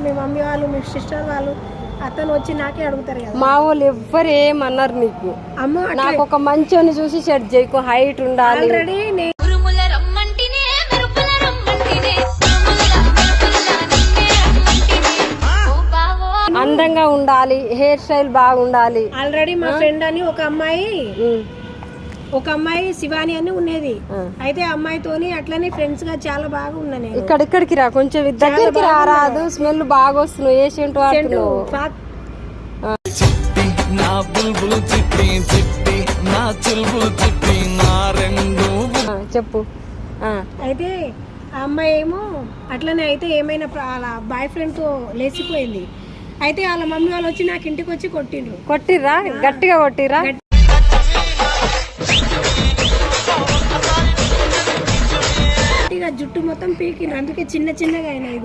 మీ mummy వాళ్ళు మీ sister వాళ్ళు అతను వచ్చి నాకే అడుగుతారు కదా. మా వాళ్ళు ఎవ్వరు ఏమన్నారు నీకు? అమ్మ నాకు ఒక మంచోని చూసి సెట్ చేయకు, హైట్ ఉండాలి. ఆల్రెడీ అందంగా ఉండాలి, హెయిర్ స్టైల్ బాగుండాలి. ఆల్రెడీ మా ఫ్రెండ్ అని ఒక అమ్మాయి శివాని అని ఉన్నది. అయితే ఆ అమ్మాయితోని అట్లనే ఫ్రెండ్స్ గా చాలా బాగా ఉన్నా నేను. ఇక్కడికి రా, కొంచెం దగ్గరికి రారాదు, స్మెల్ బాగా వస్తున్నావు. ఏ సెంటు వాడుతున్నావు? చెప్పు. అయితే ఆ అమ్మాయి ఏమో అట్లనే అయితే ఏమైనా బాయ్ ఫ్రెండ్ తో లేచిపోయింది. అయితే వాళ్ళ మమ్మీ వాళ్ళు వచ్చి నాకు ఇంటికి వచ్చి కొట్టిర్రా? గట్టిగా కొట్టిర్రా? జుట్టు మొత్తం పీకిండ్రు, అందుకే చిన్నగా అయినాయి.